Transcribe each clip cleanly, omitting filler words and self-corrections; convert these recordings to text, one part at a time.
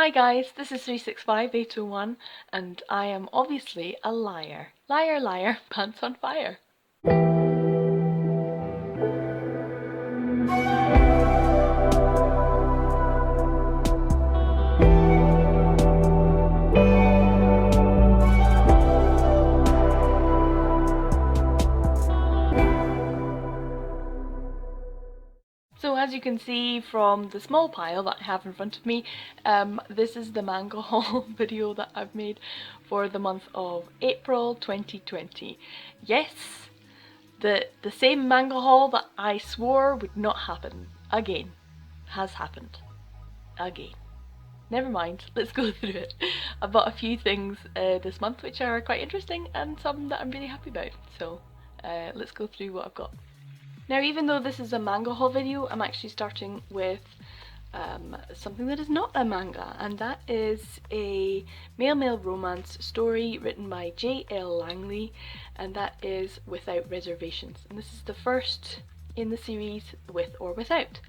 Hi guys, this is 365801 and I am obviously a liar. Liar, liar, pants on fire. So as you can see from the small pile that I have in front of me, this is the manga haul video that I've made for the month of April 2020. Yes, the same manga haul that I swore would not happen again has happened again. Never mind, let's go through it. I bought a few things this month which are quite interesting and some that I'm really happy about, so let's go through what I've got. Now, even though this is a manga haul video, I'm actually starting with something that is not a manga, and that is a male-male romance story written by J.L. Langley, and that is Without Reservations. And this is the first in the series with or without.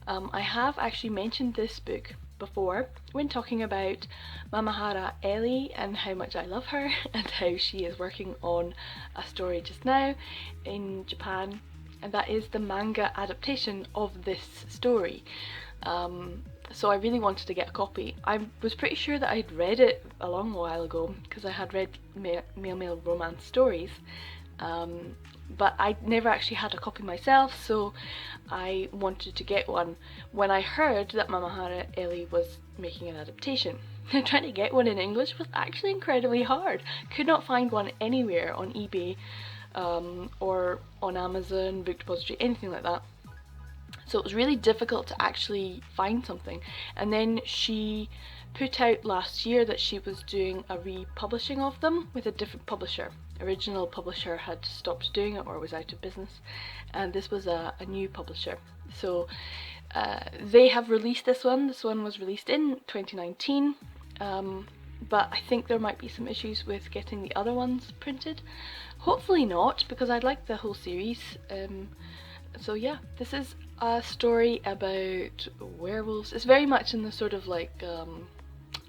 I have actually mentioned this book before when talking about Mamahara Ellie and how much I love her and how she is working on a story just now in Japan, and that is the manga adaptation of this story. So I really wanted to get a copy. I was pretty sure that I'd read it a long while ago because I had read male romance stories, but I never actually had a copy myself, so I wanted to get one when I heard that Mamahara Ellie was making an adaptation. Trying to get one in English was actually incredibly hard. Could not find one anywhere on eBay or on Amazon, Book Depository, anything like that. So it was really difficult to actually find something. And then she put out last year that she was doing a republishing of them with a different publisher. Original publisher had stopped doing it or was out of business, and this was a new publisher. So they have released this one. This one was released in 2019. But I think there might be some issues with getting the other ones printed. Hopefully not, because I like the whole series. So yeah, this is a story about werewolves. It's very much in the sort of like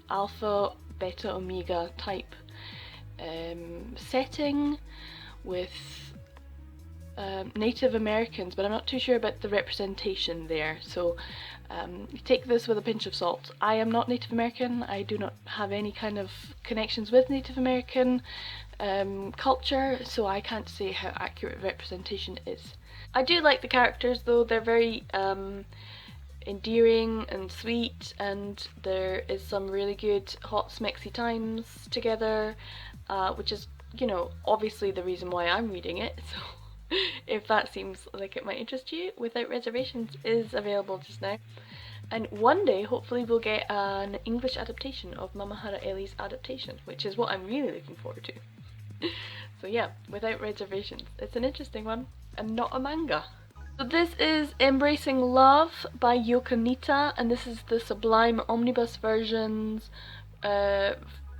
alpha, beta, omega type setting with Native Americans, but I'm not too sure about the representation there, so take this with a pinch of salt. I am not Native American. I do not have any kind of connections with Native American culture, so I can't say how accurate representation is. I do like the characters though. They're very endearing and sweet, and there is some really good hot smexy times together, which is, you know, obviously the reason why I'm reading it, so if that seems like it might interest you, Without Reservations is available just now. And one day, hopefully, we'll get an English adaptation of Mamahara Ellie's adaptation, which is what I'm really looking forward to. So yeah, Without Reservations. It's an interesting one, and not a manga. So this is Embracing Love by Yokanita, and this is the Sublime Omnibus versions,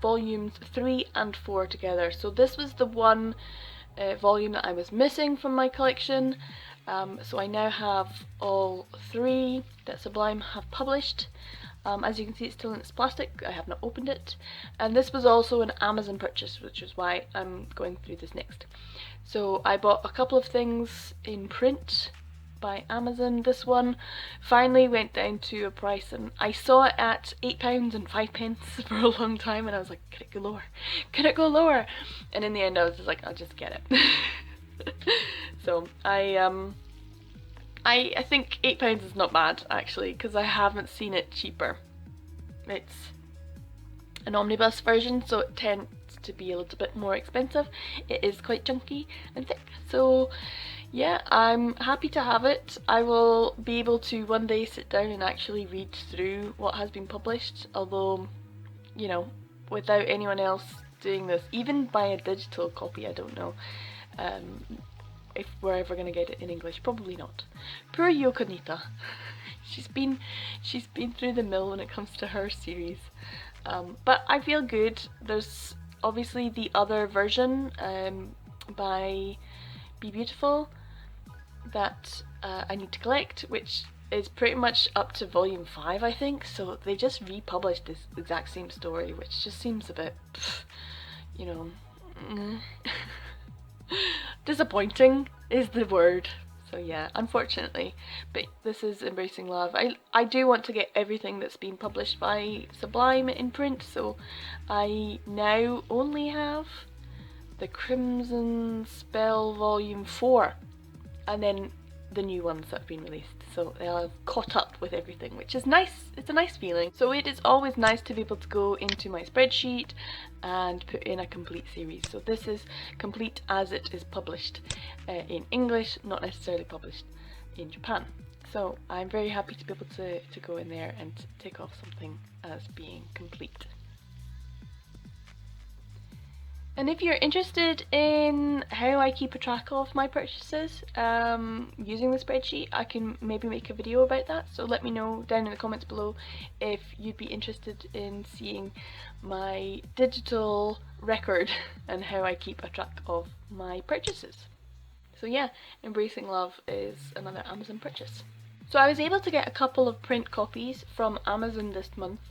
volumes 3 and 4 together. So this was the one volume that I was missing from my collection, so I now have all 3 that Sublime have published. As you can see, it's still in its plastic. I have not opened it, and this was also an Amazon purchase, which is why I'm going through this next. So I bought a couple of things in print by Amazon. This one finally went down to a price, and I saw it at £8 and 5 pence for a long time, and I was like, can it go lower? Can it go lower? And in the end I was just like, I'll just get it. So I think £8 is not bad actually, because I haven't seen it cheaper. It's an omnibus version, so it tends to be a little bit more expensive. It is quite chunky and thick, so yeah, I'm happy to have it. I will be able to one day sit down and actually read through what has been published, although, you know, without anyone else doing this, even by a digital copy, I don't know if we're ever going to get it in English. Probably not. Poor Yokanita. She's been through the mill when it comes to her series. But I feel good. There's obviously the other version by Be Beautiful that I need to collect, which is pretty much up to volume 5, I think, so they just republished this exact same story, which just seems a bit, you know, disappointing is the word. So yeah, unfortunately, but this is Embracing Love. I do want to get everything that's been published by Sublime in print, so I now only have the Crimson Spell Volume 4, and then the new ones that have been released, so I've caught up with everything, which is nice. It's a nice feeling. So it is always nice to be able to go into my spreadsheet and put in a complete series. So this is complete as it is published in English, not necessarily published in Japan. So I'm very happy to be able to go in there and take off something as being complete. And if you're interested in how I keep a track of my purchases using the spreadsheet, I can maybe make a video about that. So let me know down in the comments below if you'd be interested in seeing my digital record and how I keep a track of my purchases. So yeah, Embracing Love is another Amazon purchase. So I was able to get a couple of print copies from Amazon this month.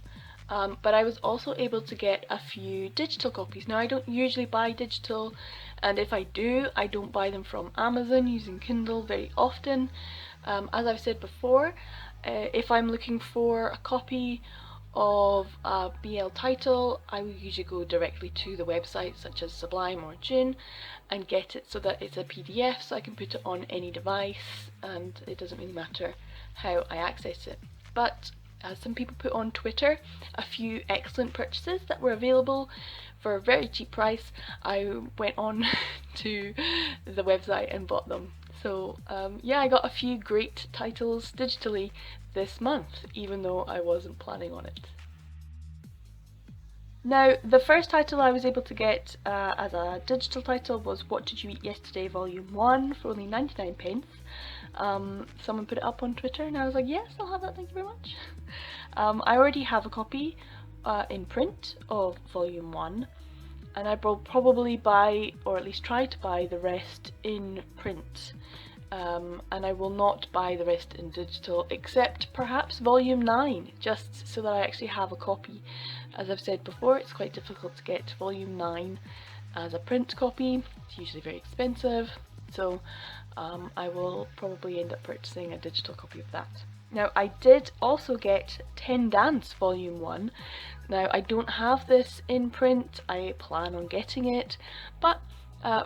But I was also able to get a few digital copies. Now I don't usually buy digital, and if I do, I don't buy them from Amazon using Kindle very often. As I've said before, if I'm looking for a copy of a BL title, I will usually go directly to the website such as Sublime or June and get it so that it's a PDF, so I can put it on any device and it doesn't really matter how I access it. But as some people put on Twitter a few excellent purchases that were available for a very cheap price, I went on to the website and bought them. So yeah, I got a few great titles digitally this month, even though I wasn't planning on it. Now, the first title I was able to get as a digital title was What Did You Eat Yesterday Volume 1 for only 99 pence. Someone put it up on Twitter and I was like, yes, I'll have that, thank you very much. I already have a copy in print of Volume 1, and I will probably buy, or at least try to buy, the rest in print. And I will not buy the rest in digital, except perhaps Volume 9, just so that I actually have a copy. As I've said before, it's quite difficult to get Volume 9 as a print copy. It's usually very expensive, so I will probably end up purchasing a digital copy of that. Now, I did also get Ten Dance Volume 1. Now, I don't have this in print, I plan on getting it, but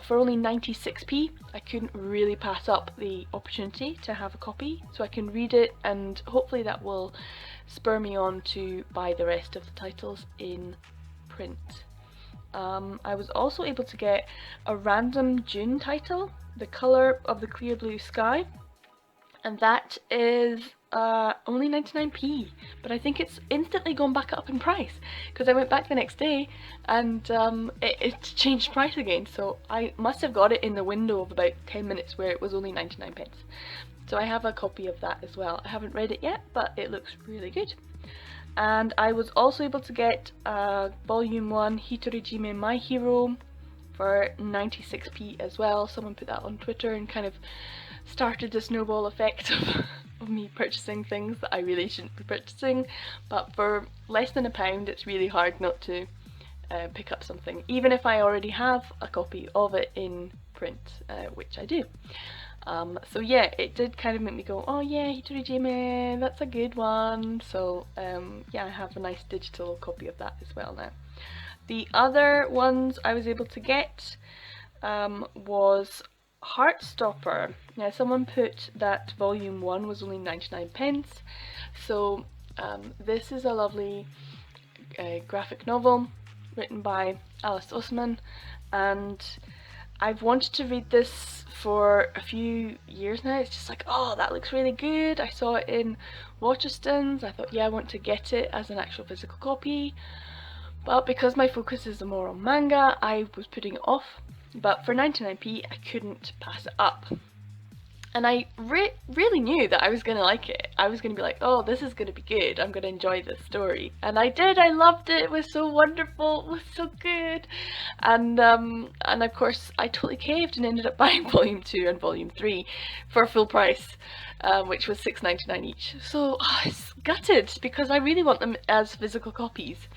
for only 96p, I couldn't really pass up the opportunity to have a copy, so I can read it, and hopefully that will spur me on to buy the rest of the titles in print. I was also able to get a random June title, The Colour of the Clear Blue Sky, and that is only 99p, but I think it's instantly gone back up in price because I went back the next day and it changed price again, so I must have got it in the window of about 10 minutes where it was only 99 pence. So I have a copy of that as well. I haven't read it yet, but it looks really good. And I was also able to get Volume 1 Hitorijime My Hero for 96p as well. Someone put that on Twitter and kind of started the snowball effect of me purchasing things that I really shouldn't be purchasing, but for less than £1 it's really hard not to pick up something, even if I already have a copy of it in print, which I do. So yeah, it did kind of make me go, oh yeah, Hitorijime, that's a good one. So yeah, I have a nice digital copy of that as well now. The other ones I was able to get was Heartstopper. Now, someone put that Volume 1 was only 99 pence, so this is a lovely graphic novel written by Alice Oseman, and I've wanted to read this for a few years now. It's just like, oh, that looks really good. I saw it in Waterstones. I thought, yeah, I want to get it as an actual physical copy, but because my focus is more on manga, I was putting it off. But for 99p, I couldn't pass it up. And I really knew that I was going to like it. I was going to be like, oh, this is going to be good. I'm going to enjoy this story. And I did. I loved it. It was so wonderful. It was so good. And of course, I totally caved and ended up buying Volume 2 and Volume 3 for full price, which was $6.99 each. So I was gutted because I really want them as physical copies.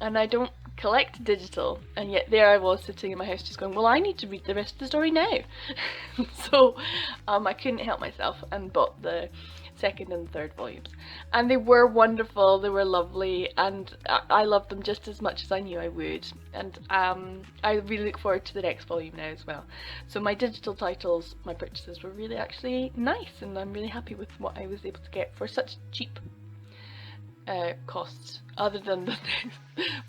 And I don't collect digital, and yet there I was sitting in my house just going, well, I need to read the rest of the story now. So I couldn't help myself and bought the second and third volumes, and they were wonderful, they were lovely, and I loved them just as much as I knew I would. And I really look forward to the next volume now as well. So my digital titles, my purchases were really actually nice, and I'm really happy with what I was able to get for such cheap costs, other than the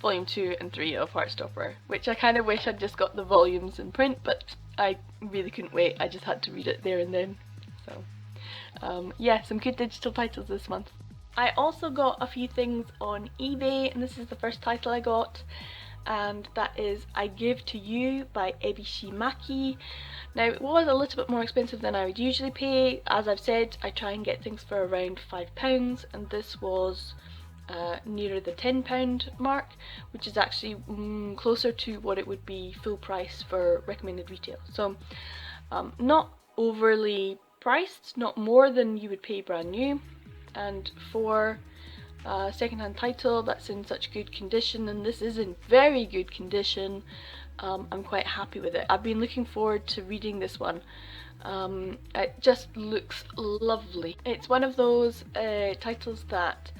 volume 2 and 3 of Heartstopper, which I kind of wish I'd just got the volumes in print, but I really couldn't wait. I just had to read it there and then. So yeah, some good digital titles this month. I also got a few things on eBay, and this is the first title I got, and that is I Give to You by Ebishi Maki. Now, it was a little bit more expensive than I would usually pay. As I've said, I try and get things for around £5, and this was nearer the £10 mark, which is actually closer to what it would be full price for recommended retail. So not overly priced, not more than you would pay brand new, and for a second-hand title that's in such good condition, and this is in very good condition, I'm quite happy with it. I've been looking forward to reading this one. It just looks lovely. It's one of those titles that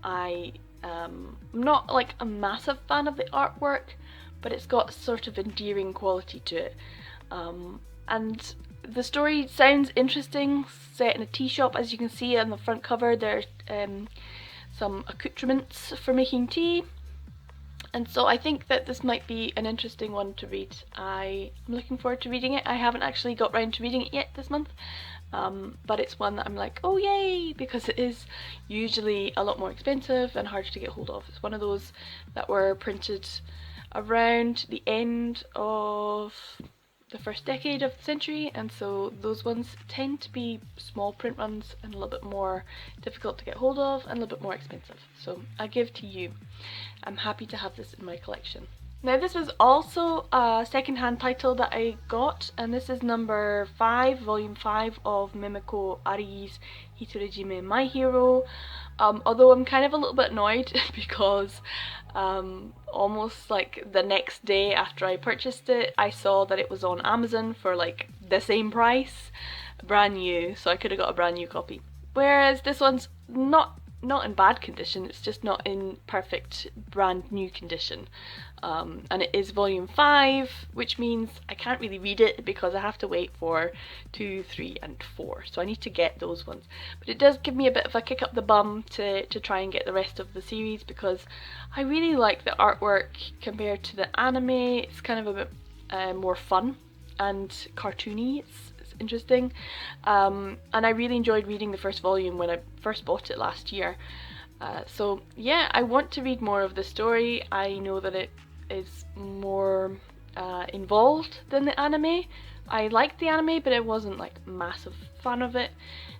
I'm not like a massive fan of the artwork, but it's got sort of endearing quality to it. And the story sounds interesting, set in a tea shop. As you can see on the front cover, there's some accoutrements for making tea. And so I think that this might be an interesting one to read. I'm looking forward to reading it. I haven't actually got round to reading it yet this month, but it's one that I'm like, oh yay, because it is usually a lot more expensive and harder to get hold of. It's one of those that were printed around the end of the first decade of the century, and so those ones tend to be small print runs and a little bit more difficult to get hold of and a little bit more expensive. So I Give to You. I'm happy to have this in my collection. Now, this was also a second-hand title that I got, and this is number 5, volume 5 of Mimiko Ari's Hitorejime My Hero. Although I'm kind of a little bit annoyed because almost like the next day after I purchased it, I saw that it was on Amazon for like the same price, brand new, so I could have got a brand new copy. Whereas this one's not in bad condition, it's just not in perfect brand new condition. And it is volume 5, which means I can't really read it because I have to wait for 2, 3 and 4, so I need to get those ones. But it does give me a bit of a kick up the bum to try and get the rest of the series, because I really like the artwork compared to the anime. It's kind of a bit more fun and cartoony. It's interesting, and I really enjoyed reading the first volume when I first bought it last year. So yeah, I want to read more of the story. I know that it is more involved than the anime. I liked the anime, but I wasn't like massive fan of it.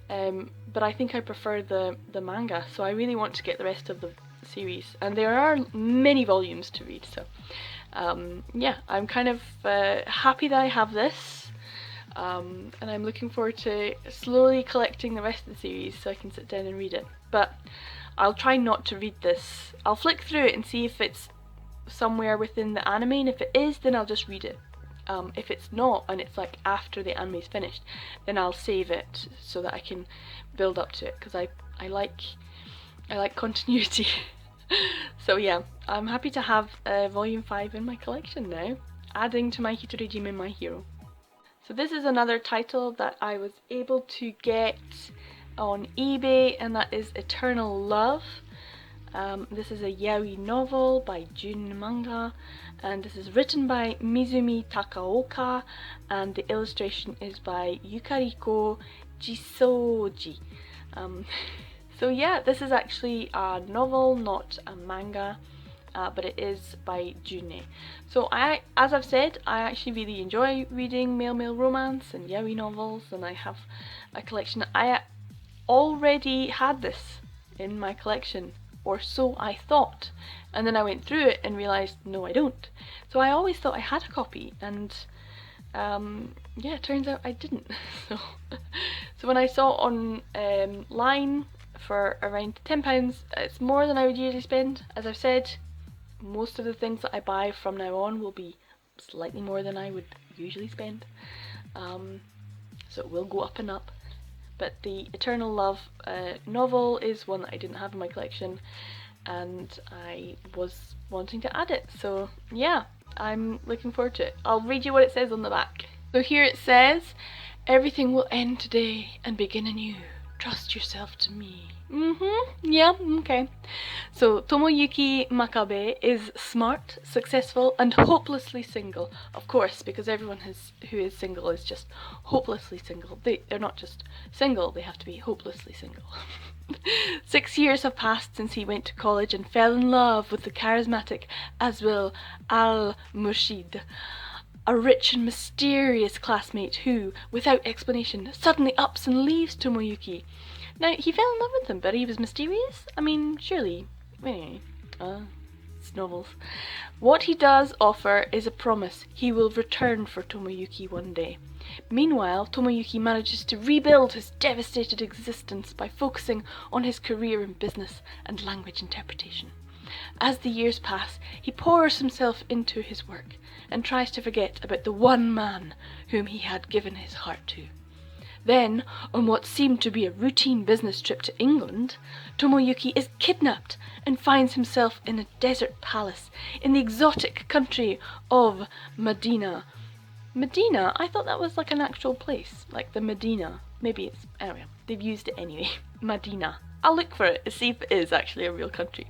But I think I prefer the manga, so I really want to get the rest of the series, and there are many volumes to read. So yeah, I'm kind of happy that I have this. And I'm looking forward to slowly collecting the rest of the series so I can sit down and read it. But I'll try not to read this. I'll flick through it and see if it's somewhere within the anime, and if it is, then I'll just read it. If it's not, and it's like after the anime's finished, then I'll save it so that I can build up to it, because I like continuity. So yeah, I'm happy to have volume 5 in my collection now, adding to my Hitorejime My Hero. So this is another title that I was able to get on eBay, and that is Eternal Love. This is a yaoi novel by Jun Manga, and this is written by Mizumi Takaoka, and the illustration is by Yukariko Jisoji. So yeah, this is actually a novel, not a manga. but it is by June. So as I've said, I actually really enjoy reading male romance and yaoi novels, and I have a collection. I already had this in my collection, or so I thought, and then I went through it and realised no, I don't. So I always thought I had a copy, and yeah, it turns out I didn't. So when I saw it on line for around £10, it's more than I would usually spend. As I've said, most of the things that I buy from now on will be slightly more than I would usually spend, so it will go up and up. But the Eternal Love novel is one that I didn't have in my collection, and I was wanting to add it, so yeah, I'm looking forward to it. I'll read you what it says on the back. So here it says, "Everything will end today and begin anew. Trust yourself to me." Yeah, okay. So Tomoyuki Makabe is smart, successful, and hopelessly single. Of course, because everyone who is single is just hopelessly single. They're not just single, they have to be hopelessly single. 6 years have passed since he went to college and fell in love with the charismatic Aswil al-Murshid, a rich and mysterious classmate who, without explanation, suddenly ups and leaves Tomoyuki. Now, he fell in love with him, but he was mysterious? I mean, surely. Anyway, it's novels. What he does offer is a promise he will return for Tomoyuki one day. Meanwhile, Tomoyuki manages to rebuild his devastated existence by focusing on his career in business and language interpretation. As the years pass, he pours himself into his work and tries to forget about the one man whom he had given his heart to. Then, on what seemed to be a routine business trip to England, Tomoyuki is kidnapped and finds himself in a desert palace in the exotic country of Medina. Medina? I thought that was like an actual place, like the Medina. Maybe it's, anyway, they've used it anyway. Medina. I'll look for it to see if it is actually a real country.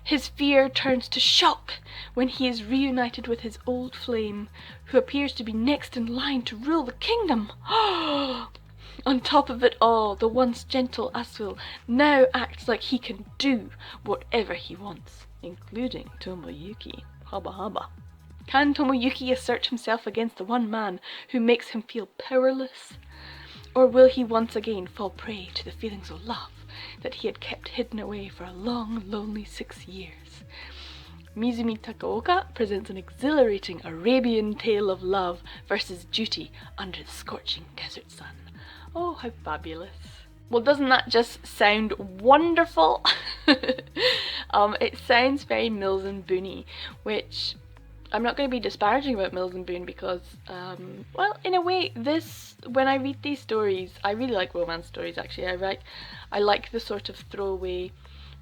His fear turns to shock when he is reunited with his old flame, who appears to be next in line to rule the kingdom. On top of it all, the once gentle Aswil now acts like he can do whatever he wants, including Tomoyuki. Haba haba. Can Tomoyuki assert himself against the one man who makes him feel powerless? Or will he once again fall prey to the feelings of love that he had kept hidden away for a long, lonely 6 years? Mizumi Takaoka presents an exhilarating Arabian tale of love versus duty under the scorching desert sun. Oh, how fabulous. Well, doesn't that just sound wonderful? It sounds very Mills and Boon-y, which I'm not going to be disparaging about Mills and Boon because, well, in a way, when I read these stories, I really like romance stories actually. I like the sort of throwaway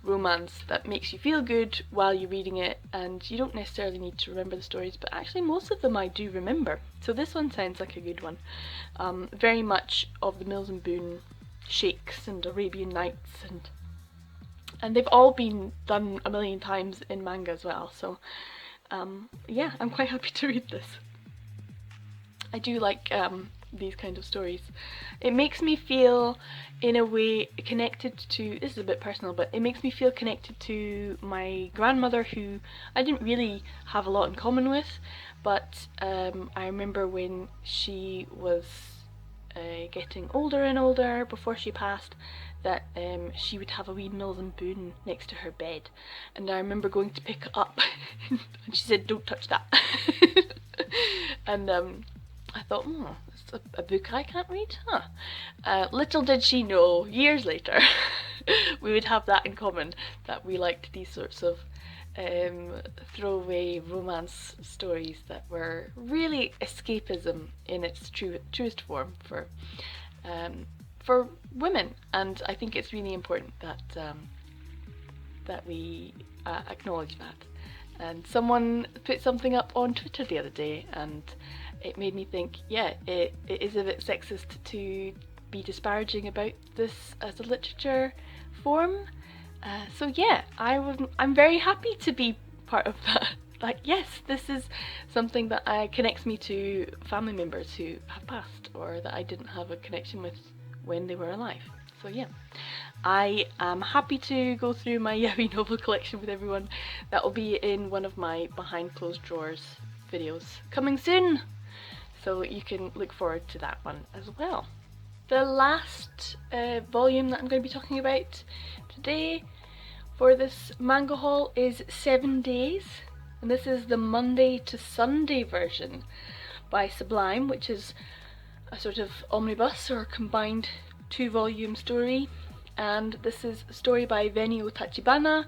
romance that makes you feel good while you're reading it, and you don't necessarily need to remember the stories, but actually most of them I do remember. So this one sounds like a good one. Very much of the Mills and Boon Shakes and Arabian Nights, and they've all been done a million times in manga as well, so yeah, I'm quite happy to read this. I do like these kind of stories. It makes me feel, in a way, connected to, this is a bit personal, but it makes me feel connected to my grandmother, who I didn't really have a lot in common with, but I remember when she was getting older and older, before she passed, that she would have a wee Mills and Boon next to her bed, and I remember going to pick it up and she said, "Don't touch that." And I thought, it's a book I can't read, huh? Little did she know, years later, we would have that in common, that we liked these sorts of throwaway romance stories that were really escapism in its truest form for women, and I think it's really important that we acknowledge that. And someone put something up on Twitter the other day, and it made me think, yeah, it is a bit sexist to be disparaging about this as a literature form. So yeah, I'm very happy to be part of that. Like, yes, this is something that connects me to family members who have passed, or that I didn't have a connection with when they were alive. So yeah, I am happy to go through my yaoi novel collection with everyone. That will be in one of my behind closed drawers videos coming soon, so you can look forward to that one as well. The last volume that I'm going to be talking about today for this manga haul is 7 Days, and this is the Monday to Sunday version by Sublime, which is a sort of omnibus or combined 2-volume story. And this is a story by Venio Tachibana,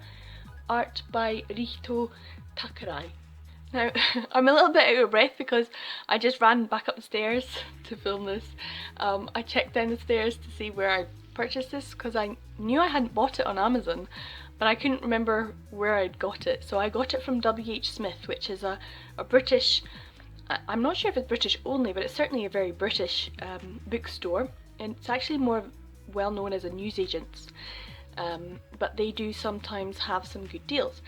art by Rito Takurai. Now, I'm a little bit out of breath because I just ran back up the stairs to film this. I checked down the stairs to see where I purchased this because I knew I hadn't bought it on Amazon, but I couldn't remember where I'd got it. So I got it from W.H. Smith, which is a British, I'm not sure if it's British only, but it's certainly a very British bookstore. And it's actually more well known as a newsagent's, but they do sometimes have some good deals.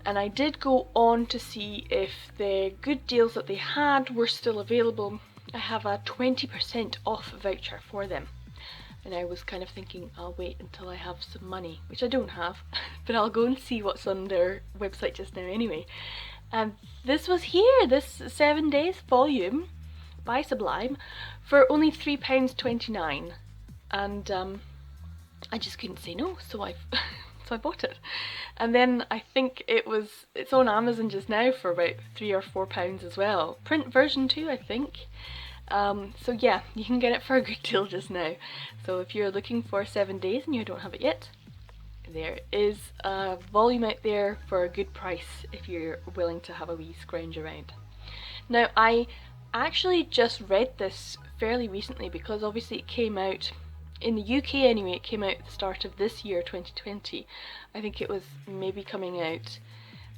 And I did go on to see if the good deals that they had were still available. I have a 20% off voucher for them. And I was kind of thinking, I'll wait until I have some money, which I don't have, but I'll go and see what's on their website just now anyway. And this was here, this 7 Days volume by Sublime, for only £3.29. And I just couldn't say no, so I bought it. And then I think it's on Amazon just now for about £3 or £4 as well. Print version too, I think. So yeah, you can get it for a good deal just now. So if you're looking for 7 Days and you don't have it yet, there is a volume out there for a good price if you're willing to have a wee scrounge around. Now, I actually just read this fairly recently because obviously it came out in the UK anyway. It came out at the start of this year, 2020. I think it was maybe coming out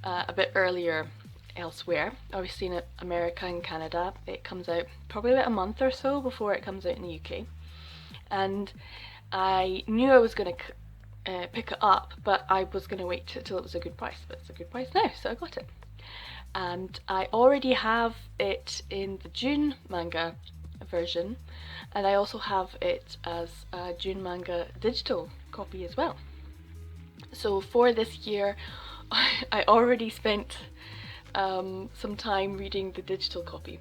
a bit earlier elsewhere. Obviously in America and Canada it comes out probably about a month or so before it comes out in the UK. And I knew I was going to pick it up, but I was going to wait till it was a good price. But it's a good price now, so I got it. And I already have it in the June manga version, and I also have it as a June manga digital copy as well. So for this year I already spent some time reading the digital copy.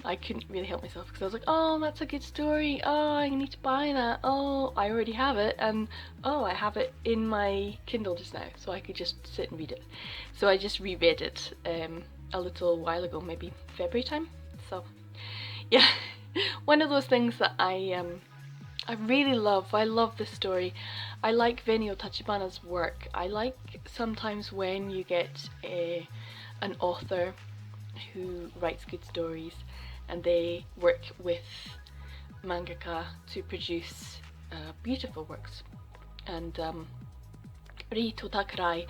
I couldn't really help myself because I was like, oh, that's a good story, oh, I need to buy that, oh, I already have it, and oh, I have it in my Kindle just now, so I could just sit and read it. So I just reread it a little while ago, maybe February time. So yeah, one of those things that I really love. I love this story. I like Venio Tachibana's work. I like sometimes when you get an author who writes good stories and they work with mangaka to produce beautiful works. And Rito Takurai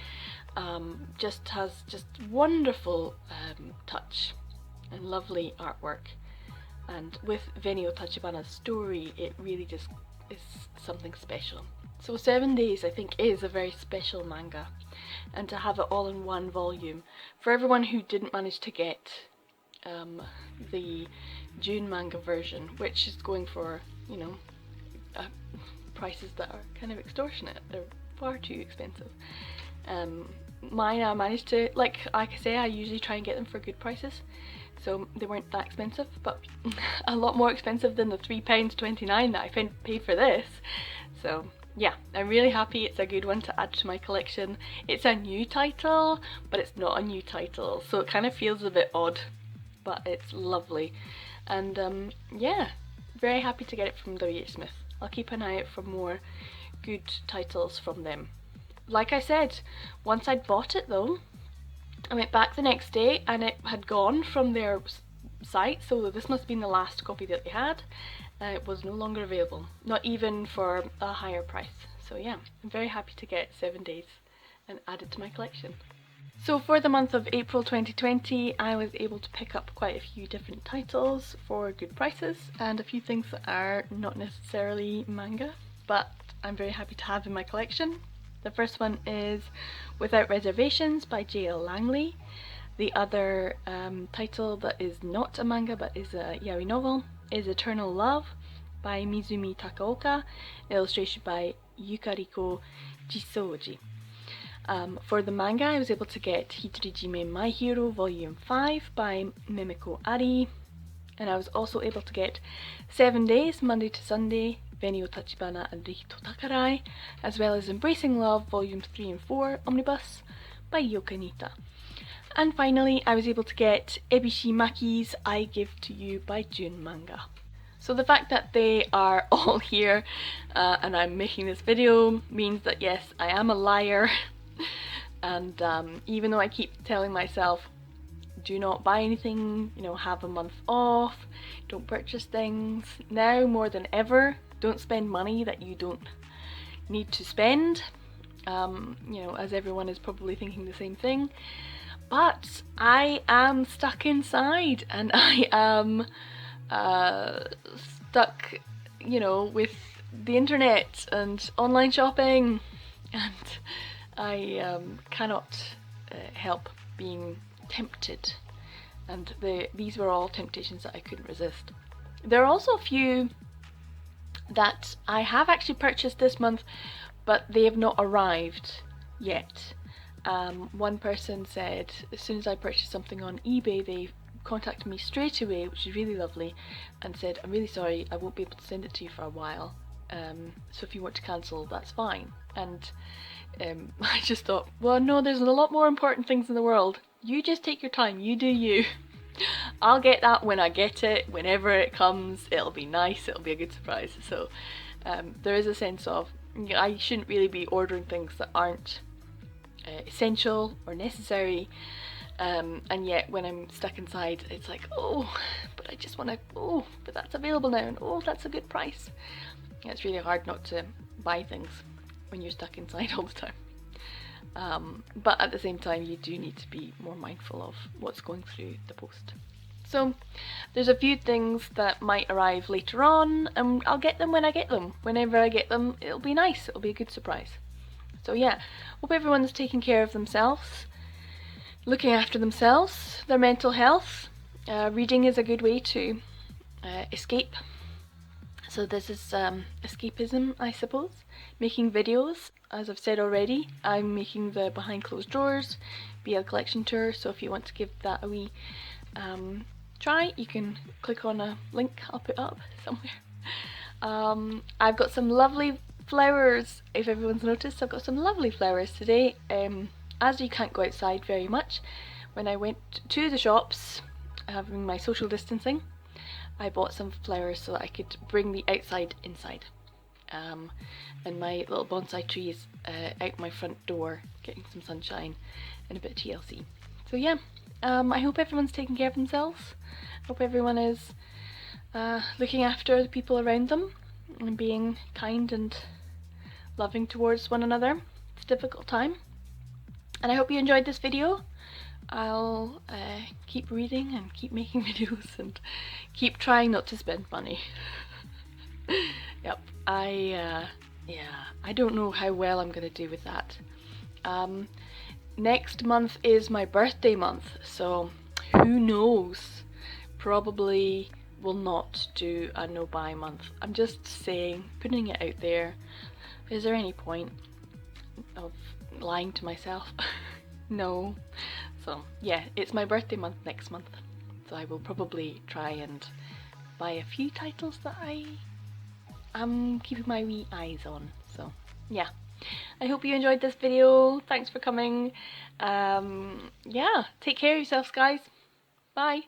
just has wonderful touch and lovely artwork. And with Venio Tachibana's story, it really just is something special. So 7 Days, I think, is a very special manga, and to have it all in one volume, for everyone who didn't manage to get the June manga version, which is going for, you know, prices that are kind of extortionate, they're far too expensive. Mine, I managed to, like I say, I usually try and get them for good prices, so they weren't that expensive, but a lot more expensive than the £3.29 that I paid for this. So yeah, I'm really happy. It's a good one to add to my collection. It's a new title, but it's not a new title, so it kind of feels a bit odd, but it's lovely. And yeah, very happy to get it from W.H. Smith. I'll keep an eye out for more good titles from them. Like I said, once I'd bought it though, I went back the next day and it had gone from their site, so this must have been the last copy that they had. It was no longer available, not even for a higher price. So yeah, I'm very happy to get 7 Days and add it to my collection. So for the month of April 2020, I was able to pick up quite a few different titles for good prices, and a few things that are not necessarily manga, but I'm very happy to have in my collection. The first one is Without Reservations by J.L. Langley. The other title that is not a manga but is a yaoi novel is Eternal Love by Mizumi Takaoka, illustration by Yukariko Jisoji. For the manga, I was able to get Hitorijime My Hero Volume 5 by Mimiko Ari, and I was also able to get 7 Days, Monday to Sunday, Benio Tachibana and Rihito Takarai, as well as Embracing Love Volumes 3 and 4 Omnibus by Yokanita. And finally, I was able to get Ebishi Maki's I Give to You by June Manga. So the fact that they are all here and I'm making this video means that yes, I am a liar. And even though I keep telling myself, do not buy anything, you know, have a month off, don't purchase things, now more than ever, don't spend money that you don't need to spend. You know, as everyone is probably thinking the same thing. But I am stuck inside, and I am stuck, you know, with the internet and online shopping, and I cannot help being tempted, and these were all temptations that I couldn't resist. There are also a few that I have actually purchased this month, but they have not arrived yet. One person said as soon as I purchased something on eBay, they contacted me straight away, which is really lovely, and said, I'm really sorry, I won't be able to send it to you for a while, so if you want to cancel, that's fine. And I just thought, well, no, there's a lot more important things in the world. You just take your time, you do you. I'll get that when I get it, whenever it comes, it'll be nice, it'll be a good surprise. So there is a sense of, you know, I shouldn't really be ordering things that aren't essential or necessary, and yet when I'm stuck inside, it's like, oh, but I just want to, oh, but that's available now, and oh, that's a good price. Yeah, it's really hard not to buy things when you're stuck inside all the time. But at the same time, you do need to be more mindful of what's going through the post. So there's a few things that might arrive later on, and I'll get them when I get them. Whenever I get them, it'll be nice, it'll be a good surprise. So yeah, hope everyone's taking care of themselves, looking after themselves, their mental health. Reading is a good way to escape. So this is escapism, I suppose. Making videos, as I've said already, I'm making the Behind Closed Doors BL collection tour, so if you want to give that a wee try, you can click on a link I'll put up somewhere. I've got some lovely flowers, if everyone's noticed, I've got some lovely flowers today. As you can't go outside very much, when I went to the shops, having my social distancing, I bought some flowers so that I could bring the outside inside. And my little bonsai tree is out my front door, getting some sunshine and a bit of TLC. So yeah, I hope everyone's taking care of themselves. I hope everyone is looking after the people around them and being kind and loving towards one another. It's a difficult time. And I hope you enjoyed this video. I'll keep reading and keep making videos and keep trying not to spend money. Yep, I don't know how well I'm gonna do with that. Next month is my birthday month, so who knows? Probably will not do a no buy month. I'm just saying, putting it out there. Is there any point of lying to myself? No. So yeah, it's my birthday month next month, so I will probably try and buy a few titles that I'm keeping my wee eyes on. So yeah, I hope you enjoyed this video. Thanks for coming. Yeah, take care of yourselves, guys. Bye.